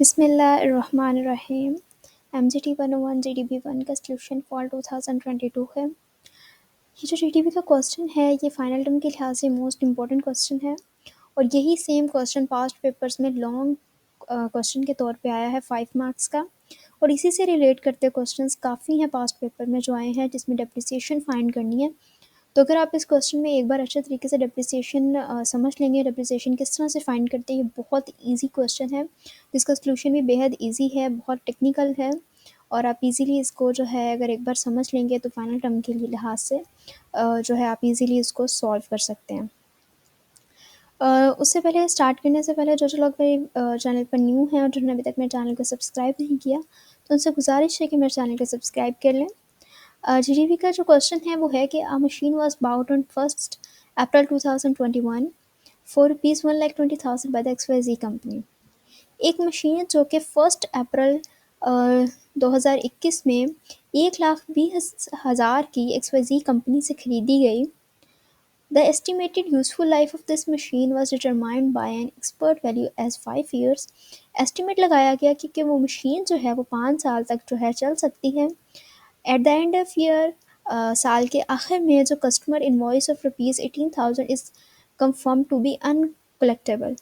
बिस्मिल्लाहिर्रहमानिर्रहीम। MGT 101 GDP 1 का solution for 2022 है। ये जो GDP का क्वेश्चन है ये फाइनल टर्म के लिहाज से मोस्ट इम्पॉर्टेंट क्वेश्चन है और यही सेम क्वेश्चन पास्ट पेपर्स में लॉन्ग क्वेश्चन के तौर पे आया है 5 मार्क्स का। और इसी से रिलेट करते क्वेश्चंस काफ़ी हैं पास्ट पेपर में जो आए हैं जिसमें डेप्रिसिएशन फाइंड करनी है। तो अगर आप इस क्वेश्चन में एक बार अच्छे तरीके से डेप्रिसिएशन समझ लेंगे, डेप्रिसिएशन किस तरह से फाइंड करते हैं, ये बहुत इजी क्वेश्चन है जिसका सॉल्यूशन भी बेहद इजी है, बहुत टेक्निकल है और आप इजीली इसको जो है अगर एक बार समझ लेंगे तो फाइनल टर्म के लिए लिहाज से जो है आप इजीली इसको सॉल्व कर सकते हैं। उससे पहले स्टार्ट करने से पहले जो लोग मेरे चैनल पर न्यू हैं और जिन्होंने अभी तक मेरे चैनल को सब्सक्राइब नहीं किया तो उनसे गुजारिश है कि मेरे चैनल को सब्सक्राइब कर लें। जीडीपी का जो क्वेश्चन है वो है कि a machine was bought on 1 April 2021 for rupees 1,20,000 by the XYZ company. एक मशीन जो कि 1 अप्रैल 2021 में 1,20,000 की XYZ कंपनी से खरीदी गई। The estimated useful life of this machine was determined by an expert value as 5 years। Estimate लगाया गया कि वो मशीन जो है वो 5 साल तक जो है चल सकती है। At the end of year साल के आखिर में जो customer invoice of rupees 18,000 is confirm to be uncollectable.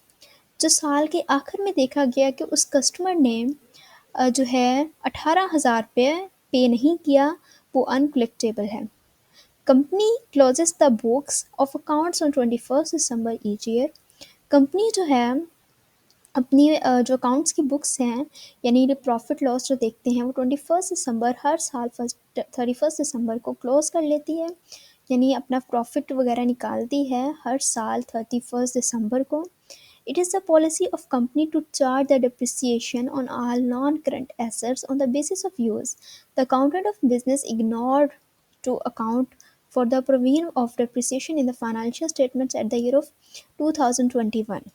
जो साल के आखिर में देखा गया कि उस कस्टमर ने जो है 18,000 रुपये पे नहीं किया, वो अनकलेक्टेबल है। Company closes the books of accounts on 21 December each year. Company जो है अपनी जो अकाउंट्स की बुक्स हैं यानी प्रॉफिट लॉस जो देखते हैं वो 21 दिसंबर हर साल 31 दिसंबर को क्लोज़ कर लेती है, यानी अपना प्रॉफिट वगैरह निकालती है हर साल 31 दिसंबर को। It is the policy of company to charge the depreciation on all non current assets on the basis of use. The accountant of business ignored to account for the provision of depreciation in the financial statements at the year of 2021।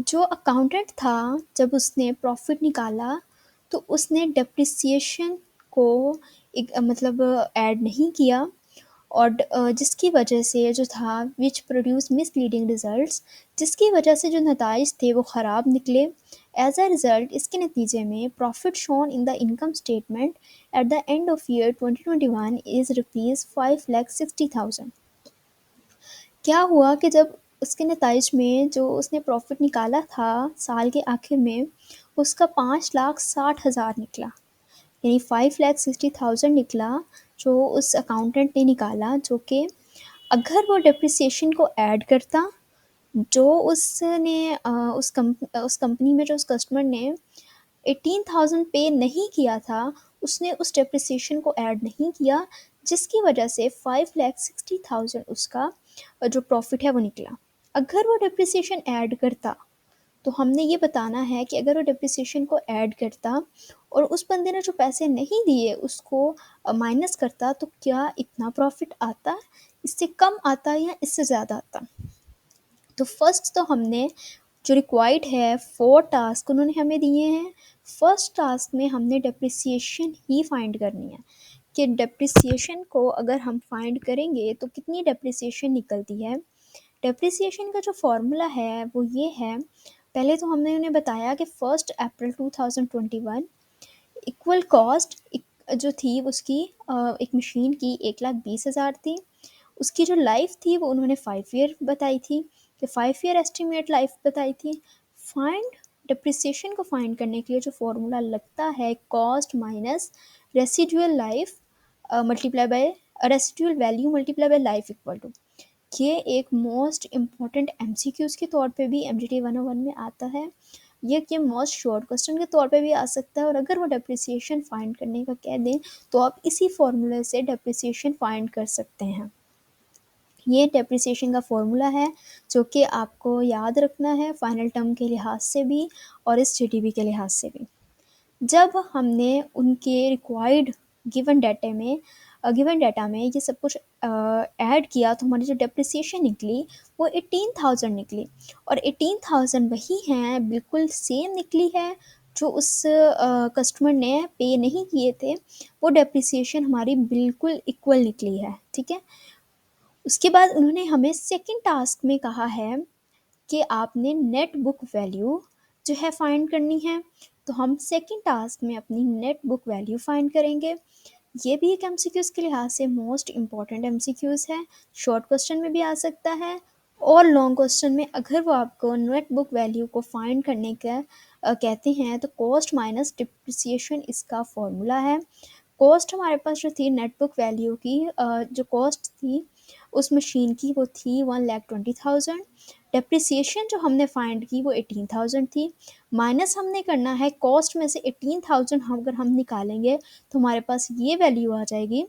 जो accountant था जब उसने profit निकाला तो उसने depreciation को मतलब add नहीं किया और जिसकी वजह से जो था विच प्रोड्यूस मिसलीडिंग रिजल्ट्स, जिसकी वजह से जो नताइज थे वो ख़राब निकले। एज अ रिज़ल्ट इसके नतीजे में profit shown in the income statement at the end of year 2021 is rupees 5,60,000। क्या हुआ कि जब उसके नताइज में जो उसने प्रॉफिट निकाला था साल के आखिर में उसका 5,60,000 निकला, यानी 5,60,000 निकला जो उस अकाउंटेंट ने निकाला, जो कि अगर वो डेप्रिसिएशन को ऐड करता जो उसने उस कंपनी में जो उस कस्टमर ने 18,000 पे नहीं किया था, उसने उस डेप्रिसिएशन को ऐड नहीं किया जिसकी वजह से 5,60,000 उसका जो प्रॉफिट है वो निकला। अगर वो डेप्रिसिएशन ऐड करता तो हमने ये बताना है कि अगर वो डेप्रिसिएशन को ऐड करता और उस बंदे ने जो पैसे नहीं दिए उसको माइनस करता तो क्या इतना प्रॉफिट आता, इससे कम आता या इससे ज़्यादा आता। तो फर्स्ट तो हमने जो रिक्वायर्ड है 4 टास्क उन्होंने हमें दिए हैं। फर्स्ट टास्क में हमने डेप्रिसिएशन ही फाइंड करनी है कि डेप्रिसिएशन को अगर हम फाइंड करेंगे तो कितनी डेप्रिसिएशन निकलती है। डेप्रिसिएशन का जो फॉर्मूला है वो ये है, पहले तो हमने उन्हें बताया कि 1 अप्रैल 2021 इक्वल कॉस्ट जो थी उसकी एक मशीन की 1,20,000 थी। उसकी जो लाइफ थी वो उन्होंने 5 ईयर बताई थी कि 5 ईयर एस्टिमेट लाइफ बताई थी। फाइंड डिप्रिसिएशन को फाइंड करने के लिए जो फॉर्मूला लगता है cost minus residual life multiply by residual value multiply by life equal to. ये एक मोस्ट इम्पॉर्टेंट MCQs के तौर पे भी MGT 101 में आता है। ये मोस्ट शॉर्ट क्वेश्चन के तौर पे भी आ सकता है और अगर वो डेप्रिसिएशन फाइंड करने का कह दें तो आप इसी फॉर्मूले से डेप्रिसिएशन फाइंड कर सकते हैं। ये डेप्रिसिएशन का फॉर्मूला है जो कि आपको याद रखना है फाइनल टर्म के लिहाज से भी और इस GDP के लिहाज से भी। जब हमने उनके रिक्वायर्ड गिवन डाटा में ये सब कुछ ऐड किया तो हमारी जो डेप्रिसिएशन निकली वो 18,000 निकली और 18,000 वही हैं, बिल्कुल सेम निकली है जो उस कस्टमर ने पे नहीं किए थे। वो डेप्रिसिएशन हमारी बिल्कुल इक्वल निकली है, ठीक है। उसके बाद उन्होंने हमें सेकंड टास्क में कहा है कि आपने नेट बुक वैल्यू जो है फाइंड करनी है, तो हम सेकंड टास्क में अपनी नेट बुक वैल्यू फाइंड करेंगे। ये भी एक एमसीक्यूज़ के लिहाज से मोस्ट इम्पॉर्टेंट एमसीक्यूज़ है, शॉर्ट क्वेश्चन में भी आ सकता है और लॉन्ग क्वेश्चन में अगर वो आपको नेट बुक वैल्यू को फाइंड करने का कहते हैं तो कॉस्ट माइनस डिप्रिसिएशन इसका फॉर्मूला है। कॉस्ट हमारे पास जो थी नेट बुक वैल्यू की जो कॉस्ट थी उस मशीन की वो थी 1,20,000। डेप्रिसिएशन जो हमने फाइंड की वो 18,000 थी। माइनस हमने करना है कॉस्ट में से 18,000 अगर हम निकालेंगे तो हमारे पास ये वैल्यू आ जाएगी,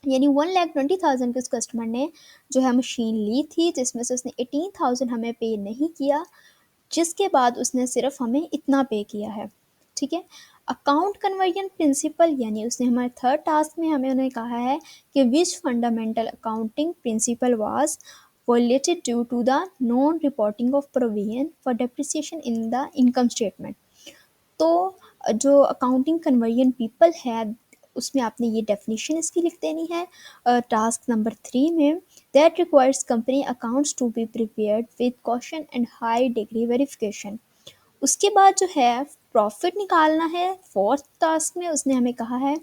यानी 1,20,000 के उस कस्टमर ने जो है मशीन ली थी जिसमें से उसने 18,000 हमें पे नहीं किया, जिसके बाद उसने सिर्फ हमें इतना पे किया है। ठीक है, अकाउंट कन्वर्जन प्रिंसिपल यानी उसने हमारे थर्ड टास्क में हमें उन्हें कहा है कि which fundamental accounting principle was violated due to the non reporting of provision for depreciation in the income statement। तो जो अकाउंटिंग कन्वर्जन पीपल है उसमें आपने ये डेफिनेशन इसकी लिख देनी है टास्क नंबर 3 में, that requires company accounts to be prepared with caution and high degree verification. उसके बाद जो है प्रॉफिट निकालना है। फोर्थ टास्क में उसने हमें कहा है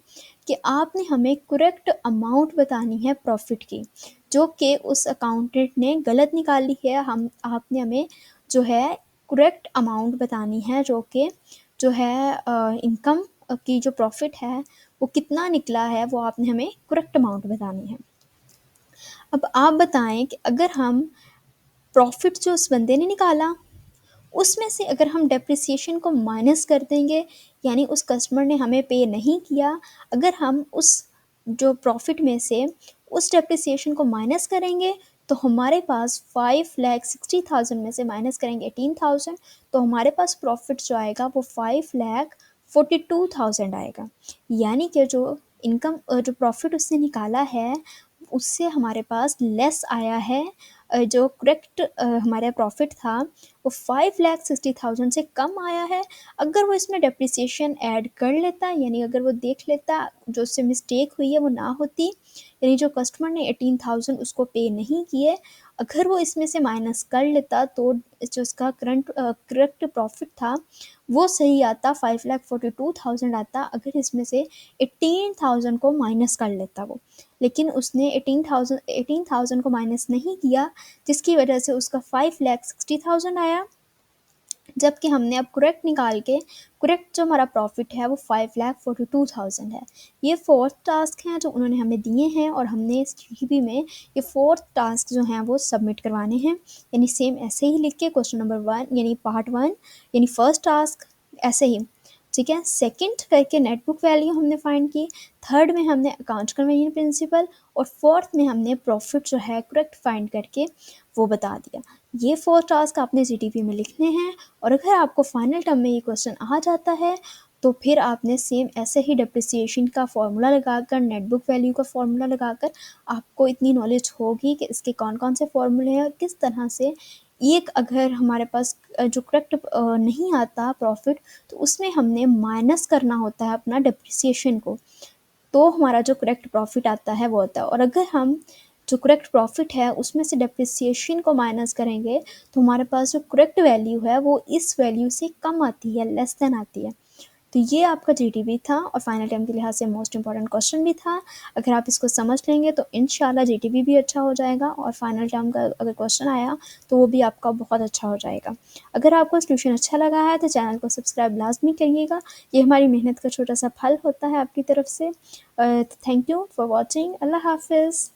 कि आपने हमें करेक्ट अमाउंट बतानी है प्रॉफिट की, जो कि उस अकाउंटेंट ने गलत निकाली है। हम आपने हमें जो है करेक्ट अमाउंट बतानी है, जो है इनकम की जो प्रॉफिट है वो कितना निकला है वो आपने हमें करेक्ट अमाउंट बतानी है। अब आप बताएं कि अगर हम प्रॉफिट जो उस बंदे ने निकाला उसमें से अगर हम डेप्रिसिएशन को माइनस कर देंगे, यानी उस कस्टमर ने हमें पे नहीं किया, अगर हम उस जो प्रॉफिट में से उस डेप्रिसिएशन को माइनस करेंगे तो हमारे पास 5,60,000 में से माइनस करेंगे 18,000, तो हमारे पास प्रॉफिट जो आएगा वो 5,42,000 आएगा। यानी कि जो इनकम जो प्रॉफिट उसने निकाला है उससे हमारे पास लेस आया है, जो करेक्ट हमारा प्रॉफिट था वो 5,60,000 से कम आया है। अगर वो इसमें डेप्रिसिएशन ऐड कर लेता, यानी अगर वो देख लेता जो उससे मिस्टेक हुई है वो ना होती, यानी जो कस्टमर ने 18,000 उसको पे नहीं किए, अगर वो इसमें से माइनस कर लेता तो जो उसका करेक्ट प्रॉफिट था वो सही आता, 5,42,000 आता अगर इसमें से 18,000 को माइनस कर लेता वो। लेकिन उसने 18,000 को माइनस नहीं किया, जिसकी वजह से उसका 5,60,000 आया, जबकि हमने अब करेक्ट निकाल के करेक्ट जो हमारा प्रॉफिट है वो 5,42,000 है। ये फोर्थ टास्क हैं जो उन्होंने हमें दिए हैं और हमने इस जीबी में ये फोर्थ टास्क जो हैं वो सबमिट करवाने हैं, यानी सेम ऐसे ही लिख के क्वेश्चन नंबर 1 यानी पार्ट 1 यानी फर्स्ट टास्क ऐसे ही। ठीक है, सेकंड करके नेट बुक वैल्यू हमने फाइंड की, थर्ड में हमने अकाउंट कन्वर्जन प्रिंसिपल और फोर्थ में हमने प्रॉफिट जो है करेक्ट फाइंड करके वो बता दिया। ये 4 टास्क आपने जीटीपी में लिखने हैं और अगर आपको फाइनल टर्म में ये क्वेश्चन आ जाता है तो फिर आपने सेम ऐसे ही डेप्रिसिएशन का फॉर्मूला लगाकर, नेट बुक वैल्यू का फॉर्मूला लगाकर, आपको इतनी नॉलेज होगी कि इसके कौन कौन से फॉर्मूले हैं और किस तरह से एक अगर हमारे पास जो करेक्ट नहीं आता प्रॉफिट तो उसमें हमने माइनस करना होता है अपना डेप्रिसिएशन को, तो हमारा जो करेक्ट प्रॉफिट आता है वो होता है। और अगर हम जो करेक्ट प्रॉफिट है उसमें से डेप्रिसिएशन को माइनस करेंगे तो हमारे पास जो करेक्ट वैल्यू है वो इस वैल्यू से कम आती है, लेस देन आती है। तो ये आपका जीटीबी था और फाइनल टर्म के लिहाज से मोस्ट इंपॉर्टेंट क्वेश्चन भी था। अगर आप इसको समझ लेंगे तो इंशाल्लाह जीटीबी भी अच्छा हो जाएगा और फाइनल टर्म का अगर क्वेश्चन आया तो वो भी आपका बहुत अच्छा हो जाएगा। अगर आपको सोल्यूशन अच्छा लगा है तो चैनल को सब्सक्राइब लाजमी करिएगा, ये हमारी मेहनत का छोटा सा फल होता है आपकी तरफ से। Thank you for watching. अल्लाह हाफिज़।